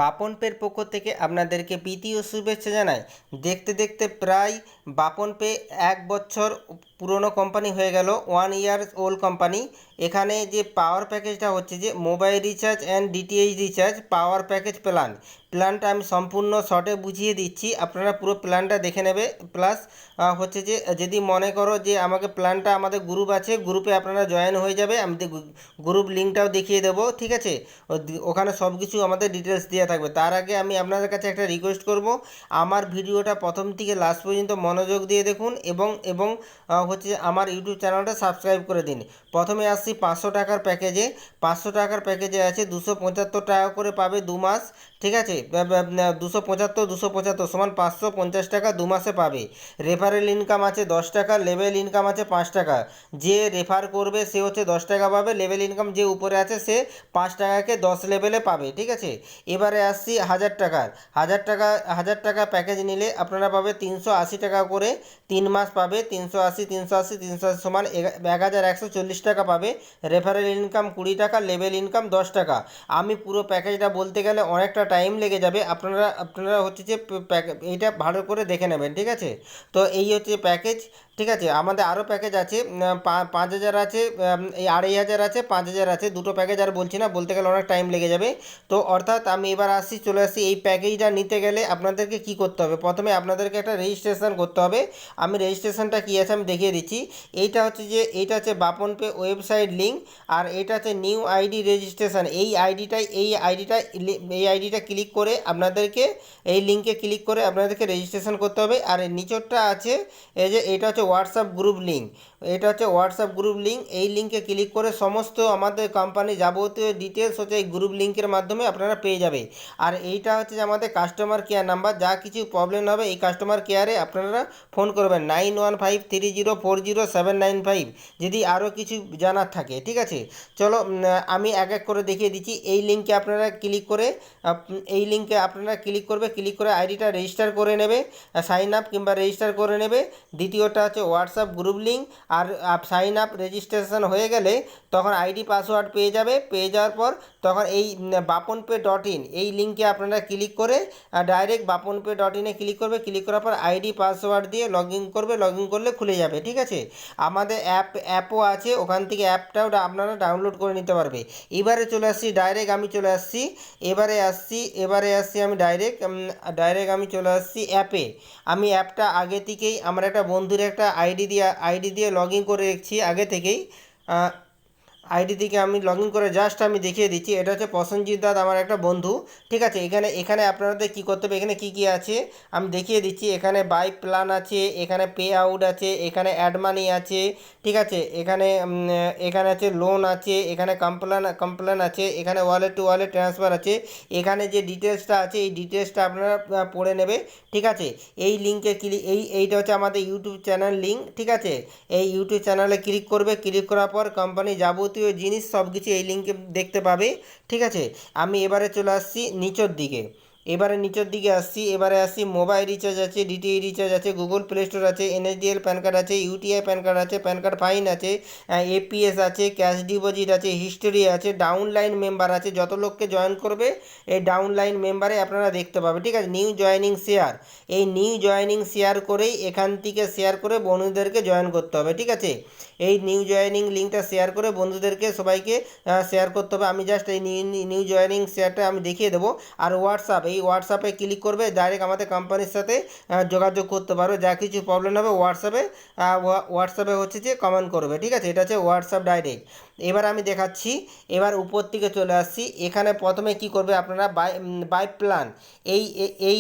বাপন পের পক্ষ থেকে আপনাদেরকে প্রীতি ও শুভেচ্ছা জানাই। দেখতে দেখতে প্রায় বাপন পে 1 বছর পুরনো কোম্পানি হয়ে গেল, 1 ইয়ার ওল্ড কোম্পানি। এখানে যে পাওয়ার প্যাকেজটা হচ্ছে যে mobile recharge and DTH recharge power package প্ল্যানটা আমি সম্পূর্ণ শর্টে বুঝিয়ে দিচ্ছি, আপনারা পুরো প্ল্যানটা দেখে নেবে। প্লাস হচ্ছে যে যদি মনে করো যে আমাকে প্ল্যানটা, আমাদের গ্রুপ আছে, গ্রুপে আপনারা জয়েন হয়ে যাবে, আমি গ্রুপ লিঙ্কটাও দেখিয়ে দেবো, ঠিক আছে। ওখানে সব কিছু আমাদের ডিটেলস দেওয়া থাকবে। তার আগে আমি আপনাদের কাছে একটা রিকোয়েস্ট করব, আমার ভিডিওটা প্রথম থেকে লাস্ট পর্যন্ত মনোযোগ দিয়ে দেখুন এবং হচ্ছে আমার ইউটিউব চ্যানেলটা সাবস্ক্রাইব করে দিন। প্রথমে আসছি 500 টাকার প্যাকেজে। 500 টাকার প্যাকেজে আছে 275 টাকা করে পাবে 2 মাস, ঠিক আছে। 275 সমান 550 টাকা 2 মাসে পাবে। রেফারেল ইনকাম আছে 10 টাকা, লেভেল ইনকাম আছে 5 টাকা। যে রেফার করবে সে হচ্ছে 10 টাকা পাবে, লেভেল ইনকাম যে উপরে আছে সে 5 টাকাকে 10 লেভেলে পাবে, ঠিক আছে। এবারে আসছি 1000 টাকার। 1000 টাকা প্যাকেজ নিলে আপনারা পাবে 380 টাকা করে, 3 মাস পাবে। 380 সমান 1140 টাকা পাবে। রেফারেল ইনকাম 20 টাকা, লেভেল ইনকাম 10 টাকা। আমি পুরো প্যাকেজটা বলতে গেলে অনেকটা টাইম লেগে যাবে, আপনারা হচ্ছে যে এইটা ভালো করে দেখে নেবেন, ঠিক আছে। তো এই হচ্ছে প্যাকেজ, ঠিক আছে। আমাদের আরও প্যাকেজ আছে, 5000 আছে, এই 2500 আছে, 5000 আছে। দুটো প্যাকেজ আর বলছি না, বলতে গেলে অনেক টাইম লেগে যাবে। তো অর্থাৎ আমি এবার চলে আসছি এই প্যাকেজটা নিতে গেলে আপনাদেরকে কি করতে হবে। প্রথমে আপনাদেরকে একটা রেজিস্ট্রেশন করতে হবে। আমি রেজিস্ট্রেশনটা কী আছে আমি দেখিয়ে দিচ্ছি। এইটা হচ্ছে বাপন পে ওয়েবসাইট লিঙ্ক, আর এটা হচ্ছে নিউ আইডি রেজিস্ট্রেশন। এই আইডিটা ক্লিক করে আপনাদেরকে, এই লিঙ্কে ক্লিক করে আপনাদেরকে রেজিস্ট্রেশন করতে হবে। আর নিচরটা আছে এই যে, এটা হচ্ছে হোয়াটসঅ্যাপ গ্রুপ লিঙ্ক। এটা হচ্ছে হোয়াটসঅ্যাপ গ্রুপ লিঙ্ক। এই লিঙ্কে ক্লিক করে সমস্ত আমাদের কোম্পানি যাবতীয় ডিটেলস হচ্ছে এই গ্রুপ লিঙ্কের মাধ্যমে আপনারা পেয়ে যাবে। আর এইটা হচ্ছে যে আমাদের কাস্টমার কেয়ার নাম্বার। যা কিছু প্রবলেম হবে এই কাস্টমার কেয়ারে আপনারা ফোন করবেন 9153040795 যদি আরও কিছু জানার থাকে, ঠিক আছে। চলো আমি এক এক করে দেখিয়ে দিচ্ছি। এই লিঙ্কে আপনারা ক্লিক করে ক্লিক করে আইডিটা রেজিস্টার করে নেবে, সাইন আপ কিংবা রেজিস্টার করে নেবে। দ্বিতীয়টা হচ্ছে হোয়াটসঅ্যাপ গ্রুপ লিঙ্ক। আর সাইন আপ রেজিস্ট্রেশন হয়ে গেলে তখন আইডি পাসওয়ার্ড পেয়ে যাবে। পেয়ে যাওয়ার পর তখন এই baponpay.in এই লিঙ্কে আপনারা ক্লিক করে ডাইরেক্ট baponpay.in-এ ক্লিক ক্লিক করার পর আইডি পাসওয়ার্ড দিয়ে লগ ইন করলে খুলে যাবে, ঠিক আছে। আমাদের অ্যাপও আছে, ওখান থেকে অ্যাপটাও আপনারা ডাউনলোড করে নিতে পারবে। এবারে চলে আসছি ডাইরেক্ট, এবারে আসছি আমি ডাইরেক্ট আমি চলে আসছি অ্যাপে। আমি অ্যাপটা আগে থেকেই আমার একটা বন্ধুর একটা আইডি দিয়ে লগ ইন করে রেখেছি আগে থেকেই। আইডি থেকে আমি লগ ইন করে জাস্ট আমি দেখিয়ে দিচ্ছি। এটা হচ্ছে প্রসেনজিৎ দাদ, আমার একটা বন্ধু, ঠিক আছে। এখানে আপনাদের কী করতে হবে, এখানে কী আছে আমি দেখিয়ে দিচ্ছি। এখানে বাই প্ল্যান আছে, এখানে পে আউট আছে, এখানে অ্যাড মানি আছে, ঠিক আছে। এখানে আছে লোন আছে, এখানে কমপ্লেন আছে, এখানে ওয়ালেট টু ওয়ালেট ট্রান্সফার আছে। এখানে যে ডিটেলসটা আছে এই ডিটেলসটা আপনারা পড়ে নেবে, ঠিক আছে। এই লিঙ্কে এইটা হচ্ছে আমাদের ইউটিউব চ্যানেল লিঙ্ক, ঠিক আছে। এই ইউটিউব চ্যানেলে ক্লিক করার পর কোম্পানি যাবতীয় জিনিস সব কিছু এই লিঙ্কে দেখতে পাবে, ঠিক আছে। আমি এবারে চলে আসছি নিচের দিকে। এবারে আসছি মোবাইল রিচার্জ আছে, ডিটিএইচ রিচার্জ আছে, গুগল প্লে স্টোর আছে, এনএসডিএল প্যান কার্ড আছে, ইউটিআই প্যান কার্ড আছে, প্যান কার্ড ফাইন আছে, এপিএস আছে, ক্যাশ ডিপোজিট আছে, হিস্টোরি আছে, ডাউনলাইন মেম্বার আছে। যত লোককে জয়েন করবে এই ডাউনলাইন মেম্বারে আপনারা দেখতে পাবে, ঠিক আছে। নিউ জয়েনিং শেয়ার, এই নিউ জয়েনিং শেয়ার করেই এখান থেকে শেয়ার করে বন্ধুদেরকে জয়েন করতে হবে, ঠিক আছে। এই নিউ জয়েনিং লিঙ্কটা শেয়ার করে বন্ধুদেরকে সবাইকে শেয়ার করতে হবে। আমি জাস্ট এই নিউ জয়েনিং শেয়ারটা আমি দেখিয়ে দেবো। আর এই হোয়াটসঅ্যাপে ক্লিক করবে, ডাইরেক্ট আমাদের কোম্পানির সাথে যোগাযোগ করতে পারো। যা কিছু প্রবলেম হবে হোয়াটসঅ্যাপে হচ্ছে যে কমেন্ট করবে, ঠিক আছে। এটা হচ্ছে হোয়াটসঅ্যাপ ডাইরেক্ট। এবার আমি দেখাচ্ছি, এবার উপর থেকে চলে আসছি। এখানে প্রথমে কি করবে আপনারা, বাই প্ল্যান, এই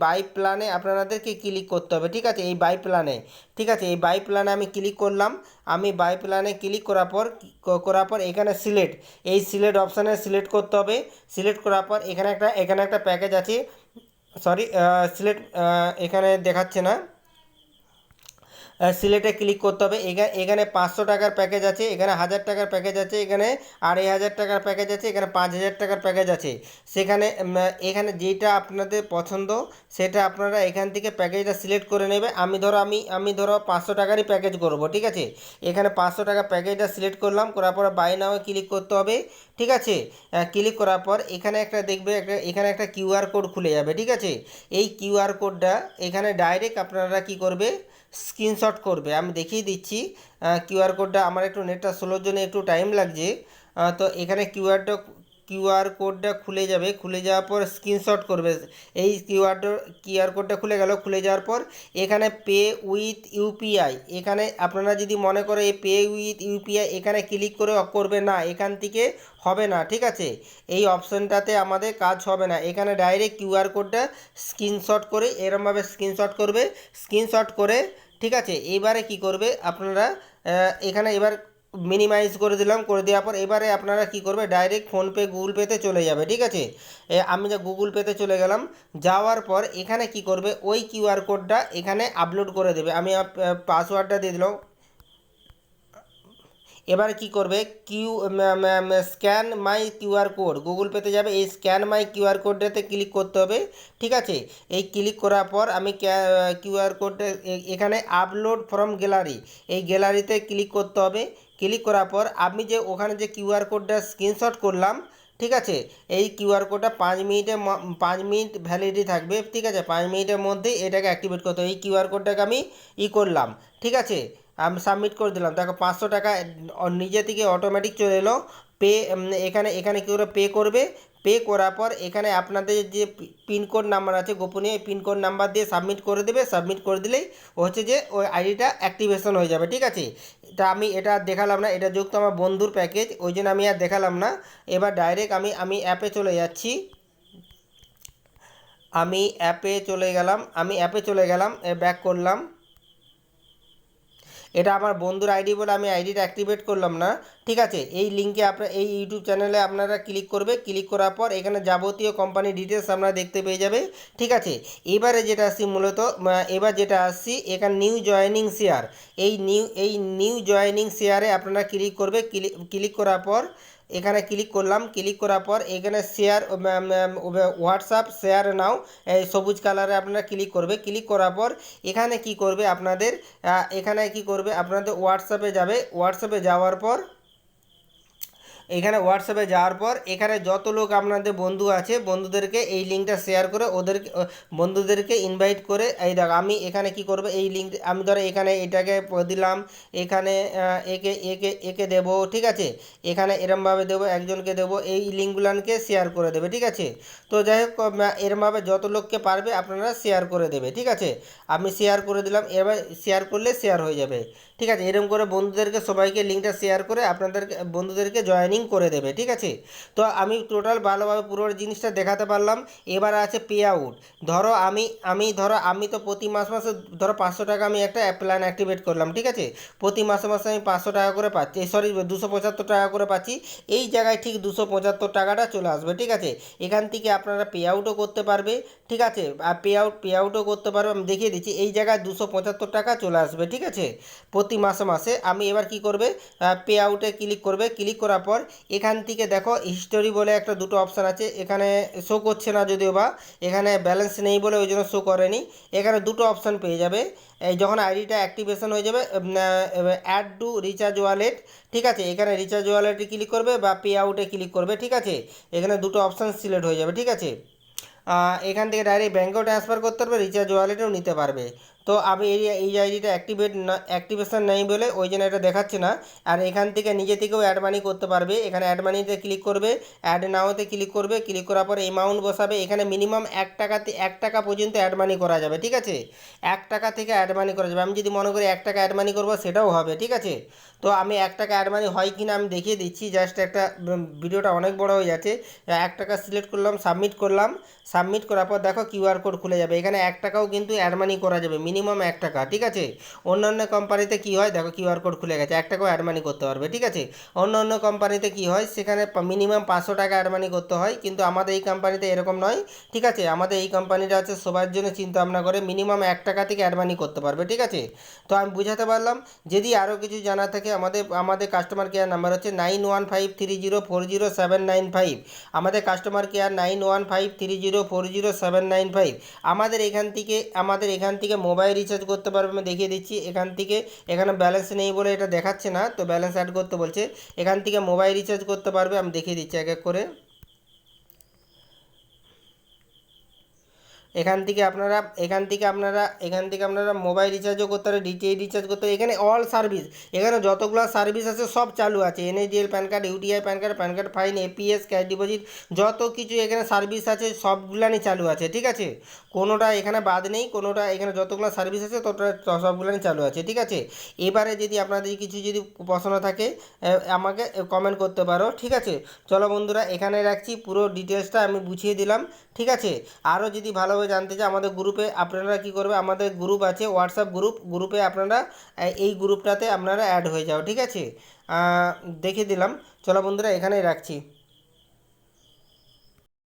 বাই প্ল্যানে আপনাদেরকে ক্লিক করতে হবে, ঠিক আছে। এই বাই প্ল্যানে, ঠিক আছে। এই বাই প্ল্যানে আমি ক্লিক করলাম। আমি বাই প্ল্যানে ক্লিক করার পর এখানে সিলেক্ট অপশানে সিলেক্ট করতে হবে। সিলেক্ট করার পর এখানে একটা প্যাকেজ আছে, সরি এখানে দেখাচ্ছে না, সিলেটে ক্লিক করতে হবে। এখানে 500 টাকার প্যাকেজ আছে, এখানে 1000 টাকার প্যাকেজ আছে, এখানে 2500 টাকার প্যাকেজ আছে, এখানে 5000 টাকার প্যাকেজ আছে। এখানে যেটা আপনাদের পছন্দ সেটা আপনারা এখান থেকে প্যাকেজটা সিলেক্ট করে নেবে। আমি ধরো 500 টাকারই প্যাকেজ করব, ঠিক আছে। এখানে 500 টাকা প্যাকেজটা সিলেক্ট করার পর বাই নাও ক্লিক করতে হবে, ঠিক আছে। ক্লিক করার পর এখানে একটা দেখবে এখানে একটা কিউআর কোড খুলে যাবে, ঠিক আছে। এই কিউআর কোডটা এখানে ডাইরেক্ট আপনারা কি করবে, স্ক্রিনশট করবে। আমি দেখিয়ে দিচ্ছি কিউআর কোডটা। আমার একটু নেটটা স্লোর জন্য একটু টাইম লাগছে। তো এখানে কিউআর কোডটা খুলে যাবে, খুলে যাওয়ার পর স্ক্রিনশট করবে। এই কিউআর কোডটা খুলে গেল, খুলে যাওয়ার পর এখানে পে উইথ ইউপিআই, এখানে আপনারা যদি মনে করে এই পে উইথ ইউপিআই এখানে ক্লিক করে করবে না, এখান থেকে হবে না, ঠিক আছে। এই অপশানটাতে আমাদের কাজ হবে না। এখানে ডাইরেক্ট কিউআর কোডটা স্ক্রিনশট করে এরমভাবে স্ক্রিনশট করবে, স্ক্রিনশট করে, ঠিক আছে। এবারে কি করবে আপনারা, এখানে এবার মিনিমাইজ করে দিলাম, করে দেওয়ার পর এবারে আপনারা কি করবে, ডাইরেক্ট ফোনপে গুগল পেতে চলে যাবে, ঠিক আছে। আমি যা গুগল পেতে চলে গেলাম, যাওয়ার পর এখানে কি করবে, ওই কিউআর কোডটা এখানে আপলোড করে দেবে। আমি পাসওয়ার্ডটা দিয়ে দিলাম। এবারে কি করবে, স্ক্যান মাই কিউআর কোড, গুগল পেতে যাবে, এই স্ক্যান মাই কিউআর কোডটাতে ক্লিক করতে হবে, ঠিক আছে। এই ক্লিক করার পর আমি কিউআর কোডটা এখানে আপলোড ফ্রম গ্যালারি, এই গ্যালারিতে ক্লিক করতে হবে। ক্লিক করার পর আমি যে ওখানে যে কিউআর কোডটা স্ক্রিনশট করলাম, ঠিক আছে, এই কিউআর কোডটা 5 মিনিট ভ্যালিডিটি থাকবে, ঠিক আছে। 5 মিনিটের মধ্যে এটাকে অ্যাক্টিভেট করতে হবে। এই কিউআর কোডটাকে আমি করলাম, ঠিক আছে। আমি সাবমিট করে দিলাম, দেখো 500 টাকা নিজে থেকে অটোমেটিক চলে এলো। পে এখানে এখানে কী করে পে করবে, পে করার পর এখানে আপনাদের যে পিনকোড নাম্বার আছে গোপনীয়, পিনকোড নাম্বার দিয়ে সাবমিট করে দেবে। সাবমিট করে দিলেই হচ্ছে যে ওই আইডিটা অ্যাক্টিভেশন হয়ে যাবে, ঠিক আছে। তা আমি এটা আর দেখালাম না, এটা যুক্ত আমার বন্ধুর প্যাকেজ, ওই জন্য আমি আর দেখালাম না। এবার ডাইরেক্ট আমি অ্যাপে চলে যাচ্ছি। আমি অ্যাপে চলে গেলাম, ব্যাক করলাম। এটা আমার বন্ধুর আইডি বলে আমি আইডিটা অ্যাক্টিভেট করলাম না, ঠিক আছে। এই লিঙ্কে আপনার এই ইউটিউব চ্যানেলে আপনারা ক্লিক করবে, ক্লিক করার পর এখানে যাবতীয় কোম্পানি ডিটেলস আপনারা দেখতে পেয়ে যাবে, ঠিক আছে। এবারে যেটা আসছি মূলত, এবার যেটা আসছি এখানে নিউ জয়েনিং শেয়ার, এই নিউ জয়েনিং শেয়ারে আপনারা ক্লিক করবে। ক্লিক করার পর এখানে ক্লিক করলাম। ক্লিক করার পর এখানে শেয়ার হোয়াটসঅ্যাপ শেয়ার নাও, এই সবুজ কালারে আপনারা ক্লিক করবে। ক্লিক করার পর এখানে কি করবে আপনাদের, আপনাদের হোয়াটসঅ্যাপে যাবে। হোয়াটসঅ্যাপে যাওয়ার পর এখানে যত লোক আপনাদের বন্ধু আছে, বন্ধুদেরকে এই লিঙ্কটা শেয়ার করে বন্ধুদেরকে ইনভাইট করে, এই দেখো আমি এখানে কি করব, এই লিঙ্ক আমি ধরো এখানে এটাকে দিলাম, এখানে একে দেবো, ঠিক আছে। এখানে এরমভাবে দেবো, একজনকে দেবো, এই লিঙ্কগুলোকে শেয়ার করে দেবে, ঠিক আছে। তো যাই হোক, এরমভাবে যত লোককে পারবে আপনারা শেয়ার করে দেবে, ঠিক আছে। আমি শেয়ার করে দিলাম, এবার শেয়ার করলে শেয়ার হয়ে যাবে, ঠিক আছে। এরকম করে বন্ধুদেরকে সবাইকে লিঙ্কটা শেয়ার করে আপনাদের বন্ধুদেরকে জয়েনিং করে দেবে, ঠিক আছে। তো আমি টোটাল ভালোভাবে পুরো জিনিসটা দেখাতে পারলাম। এবার আছে পে আউট। ধরো আমি তো প্রতি মাসে ধরো 500 টাকা আমি একটা প্ল্যান অ্যাক্টিভেট করলাম, ঠিক আছে। প্রতি মাসে আমি 500 টাকা করে পাচ্ছি, সরি 275 টাকা করে পাচ্ছি। এই জায়গায় ঠিক 275 টাকাটা চলে আসবে, ঠিক আছে। এখান থেকে আপনারা পে আউটও করতে পারবে, ঠিক আছে। আর পে আউটও করতে পারবে, আমি দেখিয়ে দিচ্ছি। এই জায়গায় 275 টাকা চলে আসবে, ঠিক আছে, প্রতি মাসে। আমি এবার কি করবে, পে আউটে ক্লিক করবে। ক্লিক করার পর এখান থেকে দেখো হিস্টোরি বলে একটা দুটো অপশান আছে, এখানে শো করছে না যদিও বা, এখানে ব্যালেন্স নেই বলে ওই জন্য শো করেনি। এখানে দুটো অপশান পেয়ে যাবে, এই যখন আইডিটা অ্যাক্টিভেশন হয়ে যাবে, অ্যাড টু রিচার্জ ওয়ালেট, ঠিক আছে। এখানে রিচার্জ ওয়ালেটে ক্লিক করবে বা পে আউটে ক্লিক করবে, ঠিক আছে। এখানে দুটো অপশান সিলেক্ট হয়ে যাবে, ঠিক আছে। এখান থেকে ডাইরেক্ট ব্যাঙ্কেও ট্রান্সফার করতে পারবে, রিচার্জ ওয়ালেটেও নিতে পারবে। তো আমি এই আইডিটা অ্যাক্টিভেশন নেই বলে ওই জন্য এটা দেখাচ্ছে না। আর এখান থেকে নিজে থেকেও অ্যাড মানি করতে পারবে। এখানে অ্যাড মানিতে ক্লিক করবে, অ্যাড নাওতে ক্লিক করবে। ক্লিক করার পর অ্যামাউন্ট বসাবে। এখানে মিনিমাম 1 টাকা পর্যন্ত অ্যাড মানি করা যাবে, ঠিক আছে। 1 টাকা থেকে অ্যাড মানি করা যাবে। আমি যদি মনে করি 1 টাকা অ্যাড মানি করবো, সেটাও হবে, ঠিক আছে। তো আমি 1 টাকা অ্যাড মানি হয় কি না আমি দেখিয়ে দিচ্ছি। জাস্ট একটা ভিডিওটা অনেক বড় হয়ে যাচ্ছে। 1 টাকা সিলেক্ট করলাম, সাবমিট করলাম। সাবমিট করার পর দেখো কিউআর কোড খুলে যাবে। এখানে 1 টাকাও কিন্তু অ্যাড মানি করা যাবে, মিনিমাম 1 টাকা, ঠিক আছে। অন্যান্য কোম্পানিতে কি হয়, দেখো কিউআর কোড খুলে গেছে, 1 টাকাও অ্যাড মানি করতে পারবে, ঠিক আছে। অন্য কোম্পানিতে কি হয়, সেখানে মিনিমাম 500 টাকা অ্যাড মানি করতে হয়, কিন্তু আমাদের এই কোম্পানিতে এরকম নয়, ঠিক আছে। আমাদের এই কোম্পানিটা হচ্ছে সবার জন্য চিন্তা ভাবনা করে মিনিমাম 1 টাকা থেকে অ্যাড মানি করতে পারবে, ঠিক আছে। তো আমি বুঝাতে পারলাম। যদি আরও কিছু জানা থাকে, আমাদের কাস্টমার কেয়ার নাম্বার হচ্ছে 9153040795। আমাদের কাস্টমার কেয়ার 9153040795। আমাদের এখান থেকে মোবাইল মোবাইল রিচার্জ করতে পারবে, আমি দেখিয়ে দিচ্ছি। এখান থেকে এখানে ব্যালেন্স নেই বলে এটা দেখাচ্ছে না, তো ব্যালেন্স অ্যাড করতে বলছে। এখান থেকে মোবাইল রিচার্জ করতে পারবে, আমি দেখিয়ে দিচ্ছি এক এক করে। এখান থেকে আপনারা মোবাইল রিচার্জও করতে পারে, ডিটিএইচ রিচার্জ করতে পারে। এখানে অল সার্ভিস, এখানে যতগুলো সার্ভিস আছে সব চালু আছে। NSDL pan card, UTI pan card, pan card fine, APS, cash deposit, যত কিছু এখানে সার্ভিস আছে সবগুলানি চালু আছে, ঠিক আছে। কোনোটা এখানে বাদ নেই, কোনোটা এখানে যতগুলো সার্ভিস আছে সবগুলানি চালু আছে, ঠিক আছে। এবারে যদি আপনাদের কিছু যদি প্রশ্ন থাকে আমাকে কমেন্ট করতে পারো, ঠিক আছে। চলো বন্ধুরা, এখানে রাখছি, পুরো ডিটেলসটা আমি বুঝিয়ে দিলাম, ঠিক আছে। আরও যদি ভালোভাবে জানতে চাই আমাদের গ্রুপে আপনারা কী করবে, আমাদের গ্রুপ আছে হোয়াটসঅ্যাপ গ্রুপে আপনারা এই গ্রুপটাতে আপনারা অ্যাড হয়ে যাও, ঠিক আছে। দেখে দিলাম। চলো বন্ধুরা, এখানেই রাখছি।